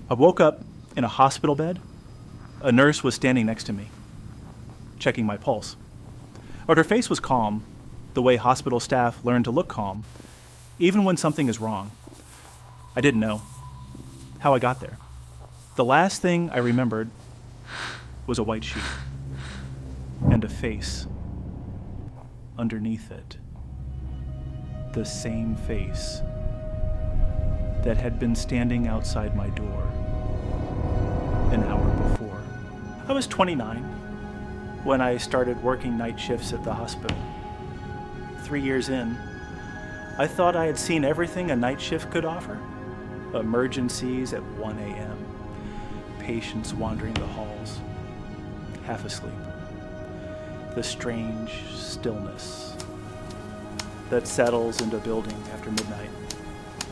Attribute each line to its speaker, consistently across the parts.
Speaker 1: I woke up in a hospital bed. A nurse was standing next to me, checking my pulse. But her face was calm, the way hospital staff learn to look calm, even when something is wrong. I didn't know how I got there. The last thing I remembered was a white sheet and a face underneath it. The same face that had been standing outside my door an hour before. I was 29 when I started working night shifts at the hospital. 3 years in, I thought I had seen everything a night shift could offer. Emergencies at 1 a.m., patients wandering the halls, half asleep. The strange stillness that settles into a building after midnight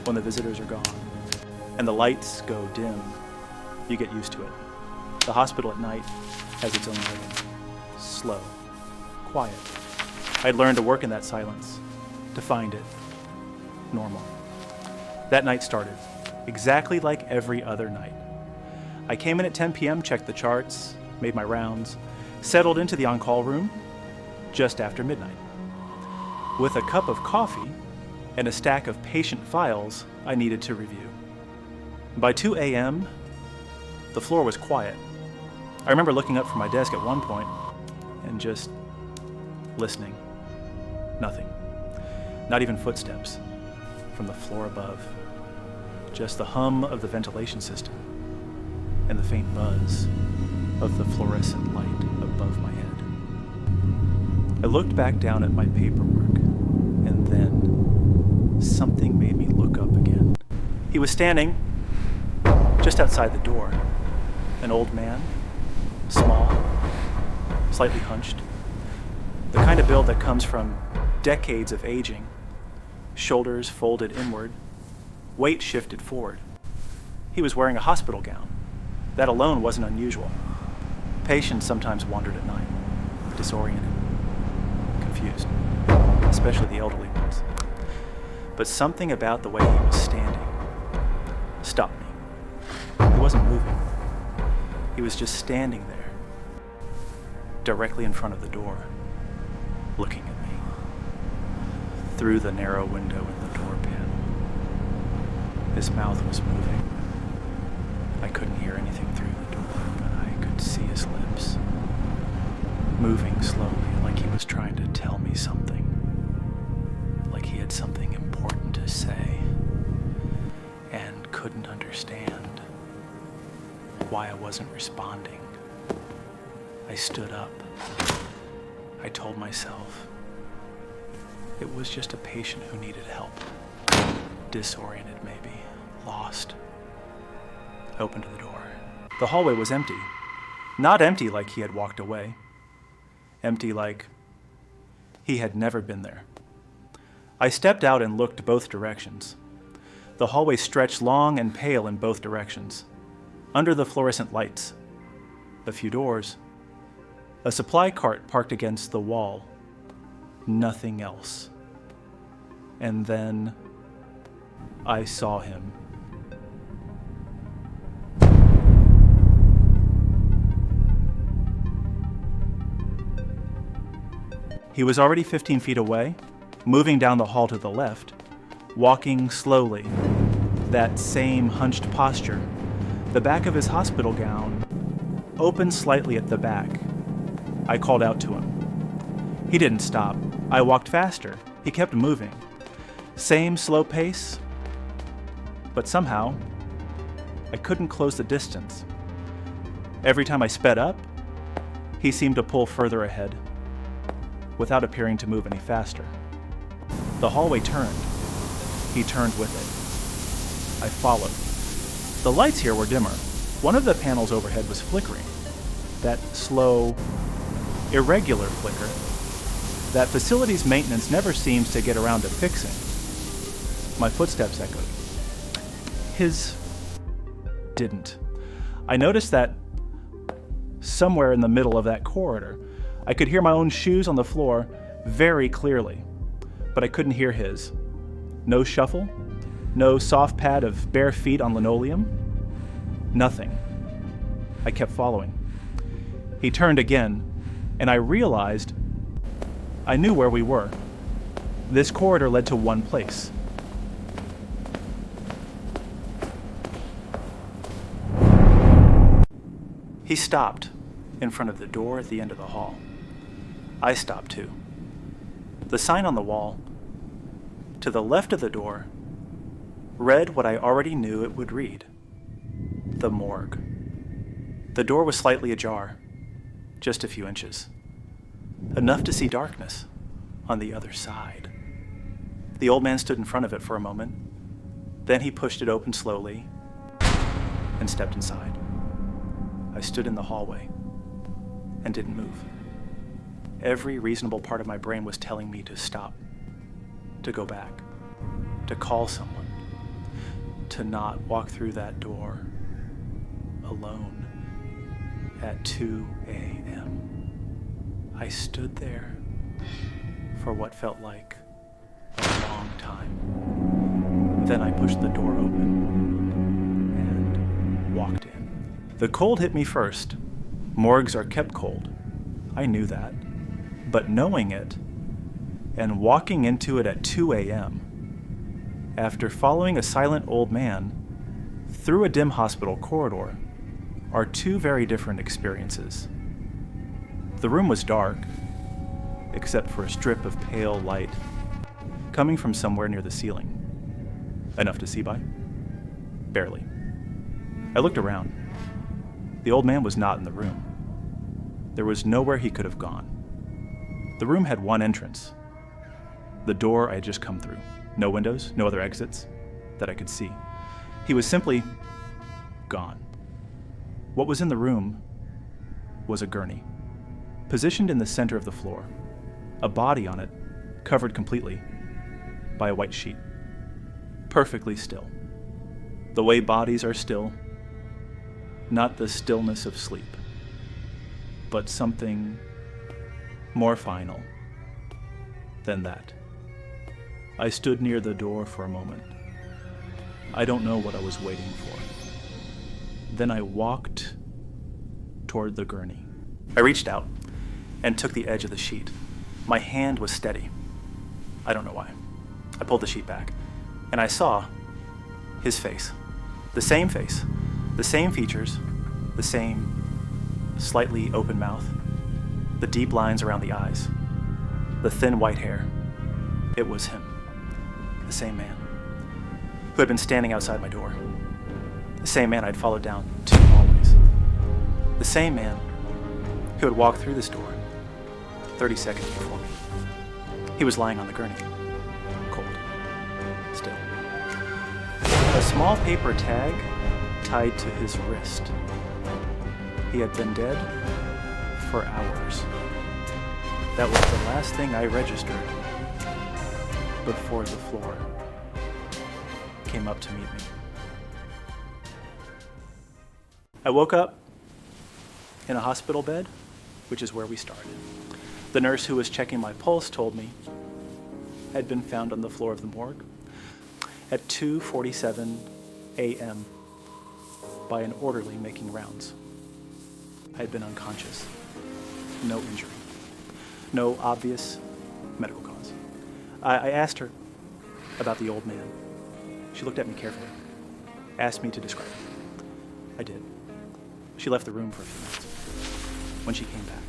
Speaker 1: when the visitors are gone and the lights go dim. You get used to it. The hospital at night has its own rhythm. Slow, quiet. I'd learned to work in that silence, to find it normal. That night started exactly like every other night. I came in at 10 p.m., checked the charts, made my rounds, settled into the on-call room just after midnight. With a cup of coffee and a stack of patient files I needed to review. By 2 a.m., the floor was quiet. I remember looking up from my desk at one point and just listening. Nothing. Not even footsteps from the floor above. Just the hum of the ventilation system and the faint buzz of the fluorescent light above my head. I looked back down at my paperwork, and then something made me look up again. He was standing just outside the door. An old man, small, slightly hunched. The kind of build that comes from decades of aging. Shoulders folded inward, weight shifted forward. He was wearing a hospital gown. That alone wasn't unusual. Patients sometimes wandered at night, disoriented, confused, especially the elderly ones. But something about the way he was standing stopped me. He wasn't moving. He was just standing there, directly in front of the door, looking at me through the narrow window in the door panel. His mouth was moving. I couldn't hear anything through the door, but I could see his lips moving slowly, like he was trying to tell me something, like he had something important to say and couldn't understand why I wasn't responding. I stood up. I told myself it was just a patient who needed help. Disoriented maybe, lost. I opened the door. The hallway was empty. Not empty like he had walked away. Empty like he had never been there. I stepped out and looked both directions. The hallway stretched long and pale in both directions. Under the fluorescent lights, a few doors, a supply cart parked against the wall, nothing else. And then I saw him. He was already 15 feet away, moving down the hall to the left, walking slowly, that same hunched posture. The back of his hospital gown opened slightly at the back. I called out to him. He didn't stop. I walked faster. He kept moving. Same slow pace, but somehow I couldn't close the distance. Every time I sped up, he seemed to pull further ahead, without appearing to move any faster. The hallway turned. He turned with it. I followed. The lights here were dimmer. One of the panels overhead was flickering. That slow, irregular flicker that facilities maintenance never seems to get around to fixing. My footsteps echoed. His didn't. I noticed that somewhere in the middle of that corridor, I could hear my own shoes on the floor very clearly, but I couldn't hear his. No shuffle, no soft pad of bare feet on linoleum, Nothing. I kept following. He turned again, and I realized I knew where we were. This corridor led to one place. He stopped in front of the door at the end of the hall. I stopped too. The sign on the wall, to the left of the door, read what I already knew it would read: the morgue. The door was slightly ajar, just a few inches. Enough to see darkness on the other side. The old man stood in front of it for a moment. Then he pushed it open slowly and stepped inside. I stood in the hallway and didn't move. Every reasonable part of my brain was telling me to stop, to go back, to call someone, to not walk through that door alone at 2 a.m. I stood there for what felt like a long time. Then I pushed the door open and walked in. The cold hit me first. Morgues are kept cold. I knew that. But knowing it and walking into it at 2 a.m., after following a silent old man through a dim hospital corridor, are two very different experiences. The room was dark, except for a strip of pale light coming from somewhere near the ceiling. Enough to see by? Barely. I looked around. The old man was not in the room. There was nowhere he could have gone. The room had one entrance, the door I had just come through. No windows, no other exits that I could see. He was simply gone. What was in the room was a gurney, positioned in the center of the floor, a body on it covered completely by a white sheet, perfectly still. The way bodies are still, not the stillness of sleep, but something more final than that. I stood near the door for a moment. I don't know what I was waiting for. Then I walked toward the gurney. I reached out and took the edge of the sheet. My hand was steady. I don't know why. I pulled the sheet back, and I saw his face. The same face, the same features, the same slightly open mouth, the deep lines around the eyes, the thin white hair. It was him, the same man who had been standing outside my door, the same man I'd followed down 2 hallways, the same man who had walked through this door 30 seconds before me. He was lying on the gurney, cold, still. A small paper tag tied to his wrist. He had been dead for hours. That was the last thing I registered before the floor came up to meet me. I woke up in a hospital bed, which is where we started. The nurse who was checking my pulse told me I had been found on the floor of the morgue at 2:47 a.m. by an orderly making rounds. I had been unconscious, no injury, no obvious medical cause. I asked her about the old man. She looked at me carefully, asked me to describe him. I did. She left the room for a few minutes. When she came back,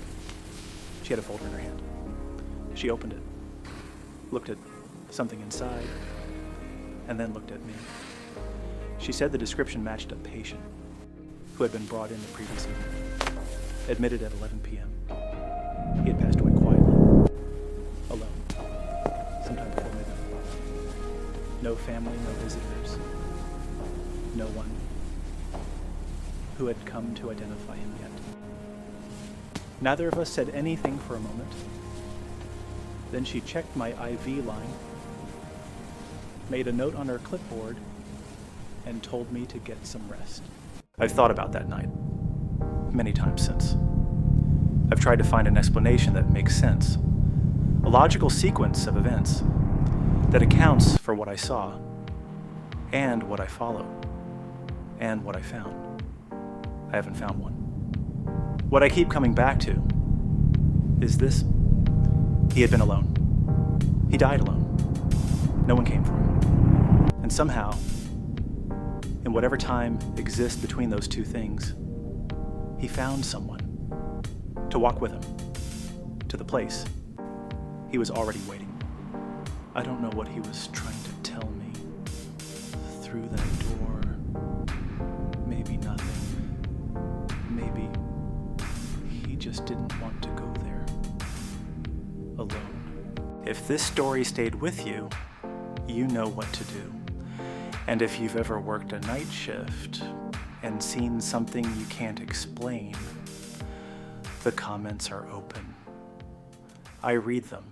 Speaker 1: she had a folder in her hand. She opened it, looked at something inside, and then looked at me. She said the description matched a patient who had been brought in the previous evening, admitted at 11 p.m. He had passed away quietly, alone, sometime before midnight. No family, no visitors, no one who had come to identify him yet. Neither of us said anything for a moment. Then she checked my IV line, made a note on her clipboard, and told me to get some rest. I've thought about that night many times since. I've tried to find an explanation that makes sense, a logical sequence of events that accounts for what I saw, and what I followed, and what I found. I haven't found one. What I keep coming back to is this. He had been alone. He died alone. No one came for him. And somehow, in whatever time exists between those two things, he found someone to walk with him to the place. He was already waiting. I don't know what he was trying to tell me through that door. Maybe nothing. Maybe he just didn't want to go there alone. If this story stayed with you, you know what to do. And if you've ever worked a night shift and seen something you can't explain, the comments are open. I read them.